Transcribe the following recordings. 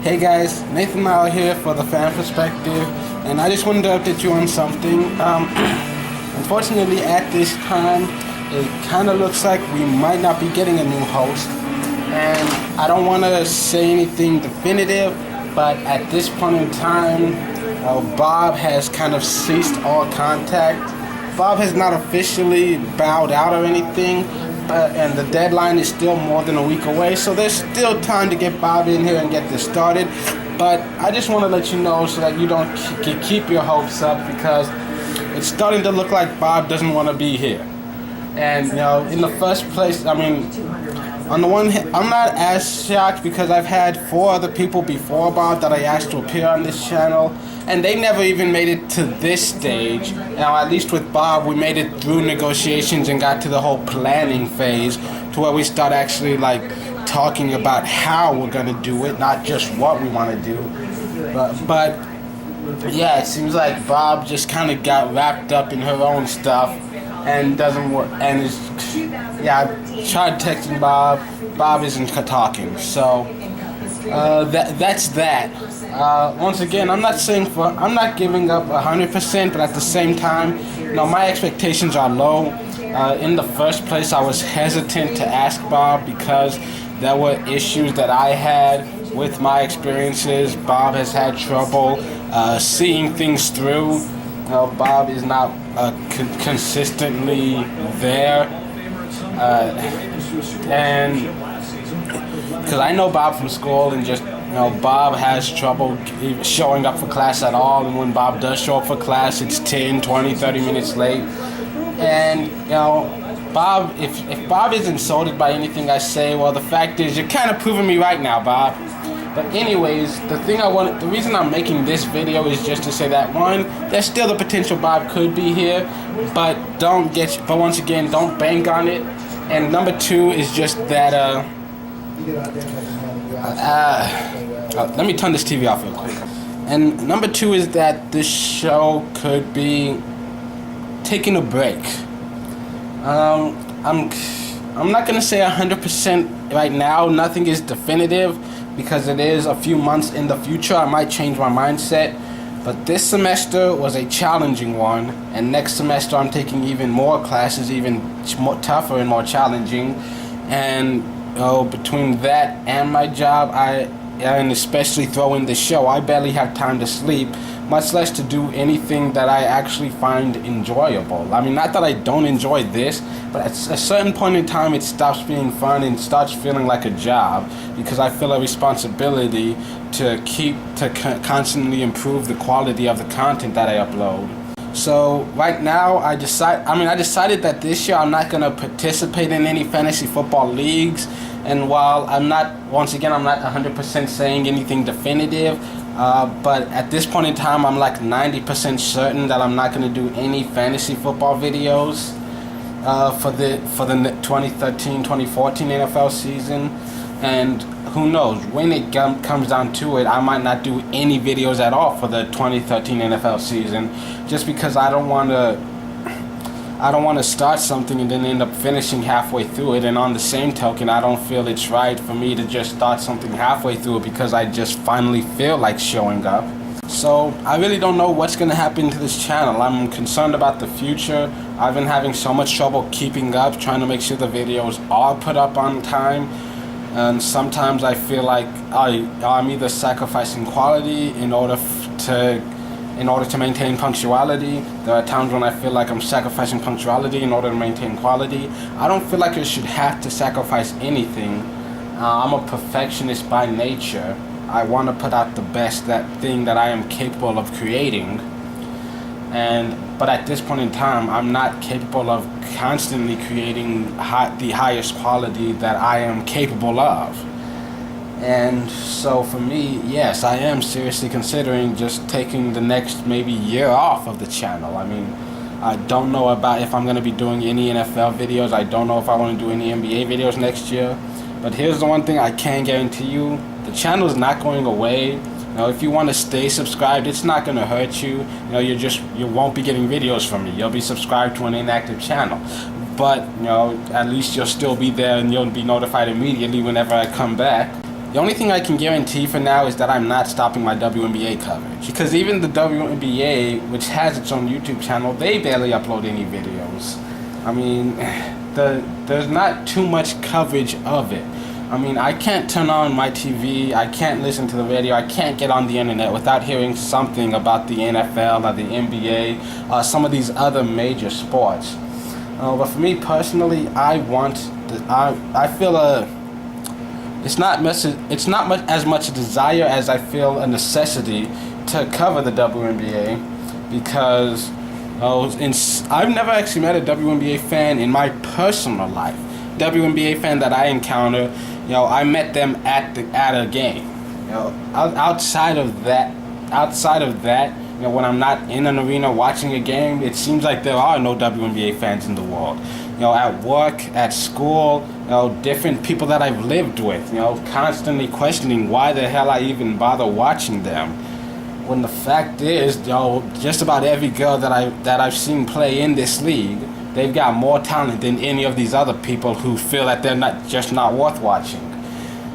Hey guys, Nathan Mile here for the Fan Perspective, and I just wanted to update you on something. Unfortunately, at this time, it kind of looks like we might not be getting a new host, and I don't want to say anything definitive, but at this point in time, Bob has kind of ceased all contact. Bob has not officially bowed out or anything, and the deadline is still more than a week away, so there's still time to get Bob in here and get this started. But I just want to let you know so that you don't keep your hopes up, because it's starting to look like Bob doesn't want to be here. And in the first place, I mean, on the one hand, I'm not as shocked because I've had 4 other people before Bob that I asked to appear on this channel, and they never even made it to this stage. Now, at least with Bob, we made it through negotiations and got to the whole planning phase, to where we start actually talking about how we're gonna do it, not just what we want to do. But yeah, it seems like Bob just kind of got wrapped up in her own stuff and doesn't work. And I tried texting Bob. Bob isn't talking. So that's that. Once again, I'm not giving up 100%, but at the same time, my expectations are low. In the first place, I was hesitant to ask Bob because there were issues that I had with my experiences. Bob has had trouble seeing things through. Bob is not consistently there, and because I know Bob from school, and just Bob has trouble showing up for class at all, and when Bob does show up for class, it's 10, 20, 30 minutes late. And Bob, if Bob is insulted by anything I say, well, the fact is you're kind of proving me right now, Bob. But anyways, the reason I'm making this video is just to say that, one, there's still the potential Bob could be here, but once again, don't bank on it. And number 2 is just that let me turn this TV off real quick. And number 2 is that this show could be taking a break. I'm not gonna say 100% right now. Nothing is definitive, because it is a few months in the future. I might change my mindset, but this semester was a challenging one, and next semester I'm taking even more classes, even more tougher and more challenging. And between that and my job, and especially throw in the show, I barely have time to sleep, much less to do anything that I actually find enjoyable. I mean, not that I don't enjoy this, but at a certain point in time, it stops being fun and starts feeling like a job, because I feel a responsibility to constantly improve the quality of the content that I upload. So right now, I decided that this year I'm not going to participate in any fantasy football leagues. And while I'm not 100% saying anything definitive, but at this point in time, I'm like 90% certain that I'm not going to do any fantasy football videos for the 2013-2014 NFL season. And who knows, when it comes down to it, I might not do any videos at all for the 2013 NFL season, just because I don't want to start something and then end up finishing halfway through it. And on the same token, I don't feel it's right for me to just start something halfway through it because I just finally feel like showing up. So I really don't know what's going to happen to this channel. I'm concerned about the future. I've been having so much trouble keeping up, trying to make sure the videos are put up on time. And sometimes I feel like I'm either sacrificing quality in order to maintain punctuality. There are times when I feel like I'm sacrificing punctuality in order to maintain quality. I don't feel like I should have to sacrifice anything. I'm a perfectionist by nature. I want to put out the best thing that I am capable of creating. But at this point in time, I'm not capable of constantly creating the highest quality that I am capable of. And so for me, yes, I am seriously considering just taking the next maybe year off of the channel. I mean, I don't know about if I'm going to be doing any NFL videos. I don't know if I want to do any NBA videos next year. But here's the one thing I can guarantee you. The channel is not going away. If you want to stay subscribed, it's not going to hurt you. You won't be getting videos from me. You'll be subscribed to an inactive channel. But, at least you'll still be there and you'll be notified immediately whenever I come back. The only thing I can guarantee for now is that I'm not stopping my WNBA coverage. Because even the WNBA, which has its own YouTube channel, they barely upload any videos. I mean, there's not too much coverage of it. I mean, I can't turn on my TV, I can't listen to the radio, I can't get on the internet without hearing something about the NFL or the NBA or some of these other major sports. But for me personally, I feel it's not as much a desire as I feel a necessity to cover the WNBA, because I've never actually met a WNBA fan in my personal life. WNBA fan that I encounter, I met them at a game. Outside of that, when I'm not in an arena watching a game, it seems like there are no WNBA fans in the world. At work, at school, different people that I've lived with, constantly questioning why the hell I even bother watching them. When the fact is, just about every girl that I've seen play in this league, they've got more talent than any of these other people who feel that they're not worth watching.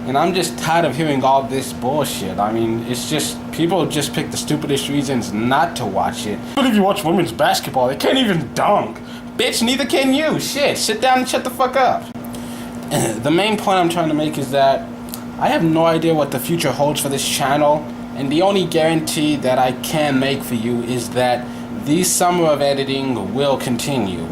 And I'm just tired of hearing all this bullshit. I mean, it's just, people just pick the stupidest reasons not to watch it. But if you watch women's basketball, they can't even dunk. Bitch, neither can you. Shit, sit down and shut the fuck up. The main point I'm trying to make is that I have no idea what the future holds for this channel, and the only guarantee that I can make for you is that the summer of editing will continue.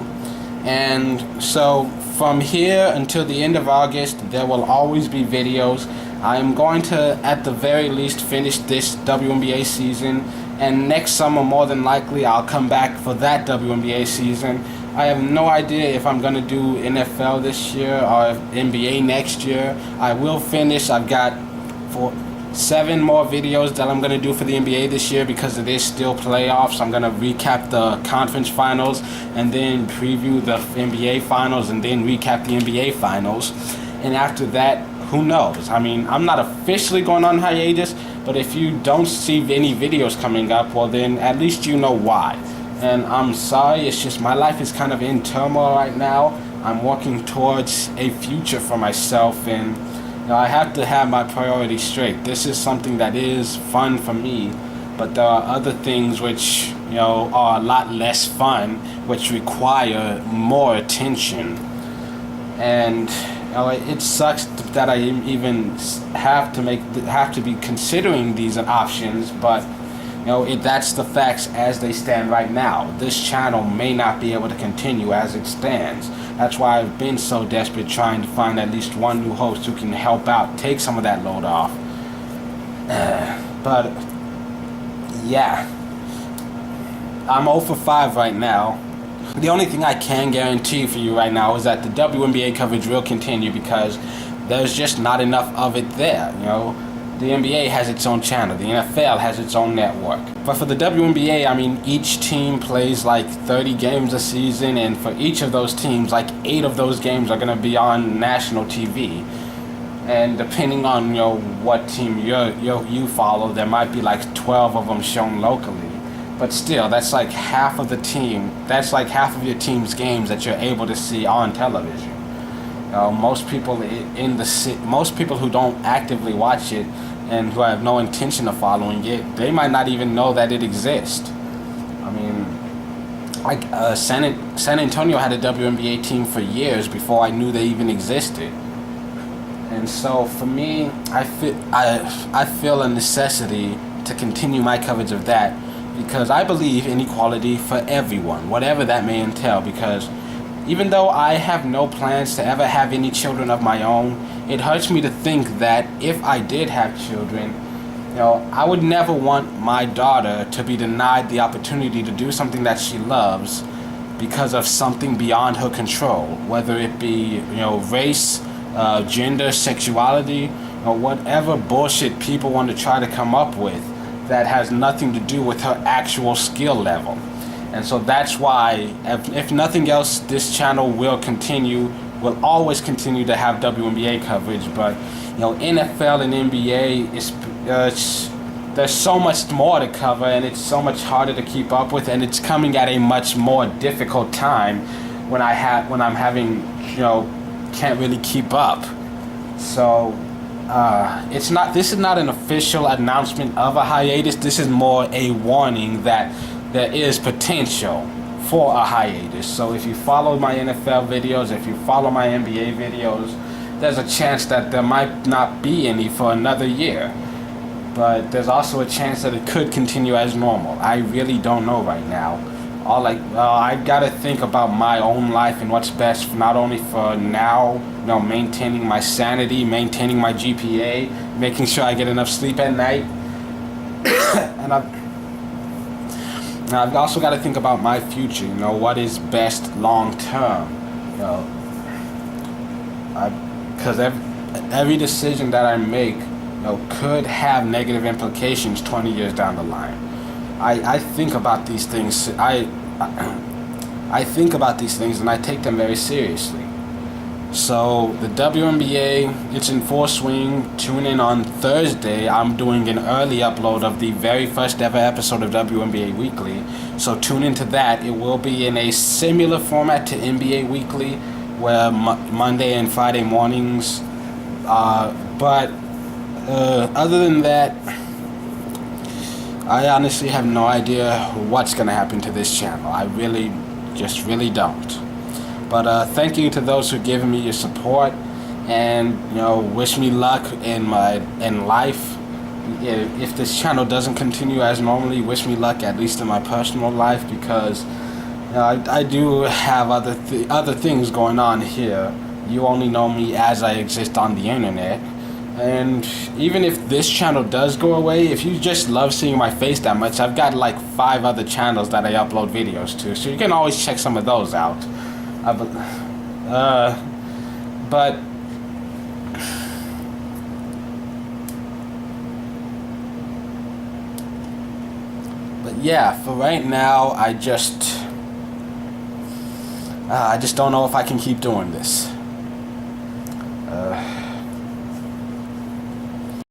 And so from here until the end of August, there will always be videos. I'm going to, at the very least, finish this WNBA season, and next summer, more than likely, I'll come back for that WNBA season. I have no idea if I'm going to do NFL this year or NBA next year. I will finish. I've got 7 more videos that I'm going to do for the NBA this year because it is still playoffs. I'm going to recap the conference finals and then preview the NBA finals and then recap the NBA finals. And after that, who knows? I mean, I'm not officially going on hiatus, but if you don't see any videos coming up, well then at least you know why. And I'm sorry, it's just my life is kind of in turmoil right now. I'm working towards a future for myself, and I have to have my priorities straight. This is something that is fun for me, but there are other things which, are a lot less fun, which require more attention. And it sucks that I even have to be considering these options, but that's the facts as they stand right now. This channel may not be able to continue as it stands. That's why I've been so desperate trying to find at least one new host who can help out, take some of that load off. But yeah, I'm 0 for 5 right now. The only thing I can guarantee for you right now is that the WNBA coverage will continue because there's just not enough of it there. The NBA has its own channel, the NFL has its own network. But for the WNBA, I mean, each team plays like 30 games a season, and for each of those teams, like 8 of those games are going to be on national TV. And depending on what team you follow, there might be like 12 of them shown locally. But still, that's like half of the team. That's like half of your team's games that you're able to see on television. Most people who don't actively watch it and who have no intention of following it, they might not even know that it exists. I mean, like San Antonio had a WNBA team for years before I knew they even existed. And so for me, I feel a necessity to continue my coverage of that because I believe in equality for everyone, whatever that may entail. Because even though I have no plans to ever have any children of my own, it hurts me to think that if I did have children, I would never want my daughter to be denied the opportunity to do something that she loves because of something beyond her control, whether it be, race, gender, sexuality, or whatever bullshit people want to try to come up with that has nothing to do with her actual skill level. And so that's why, if nothing else, this channel will always continue to have WNBA coverage. But NFL and NBA there's so much more to cover, and it's so much harder to keep up with, and it's coming at a much more difficult time when I'm having can't really keep up. So it's not. This is not an official announcement of a hiatus. This is more a warning that there is potential for a hiatus. So if you follow my NFL videos, if you follow my NBA videos, there's a chance that there might not be any for another year. But there's also a chance that it could continue as normal. I really don't know right now. I gotta think about my own life and what's best, not only for now, maintaining my sanity, maintaining my GPA, making sure I get enough sleep at night, and I've also got to think about my future. What is best long term. Because every decision that I make, could have negative implications 20 years down the line. I think about these things. I think about these things and I take them very seriously. So the WNBA, it's in full swing. Tune in on Thursday. I'm doing an early upload of the very first ever episode of WNBA Weekly. So tune into that. It will be in a similar format to NBA Weekly, where Monday and Friday mornings. But other than that, I honestly have no idea what's going to happen to this channel. I really don't. But thank you to those who given me your support, and wish me luck in life. If this channel doesn't continue as normally, wish me luck at least in my personal life, because I do have other things going on here. You only know me as I exist on the internet. And even if this channel does go away, if you just love seeing my face that much, I've got like 5 other channels that I upload videos to, so you can always check some of those out. But yeah, for right now, I just don't know if I can keep doing this.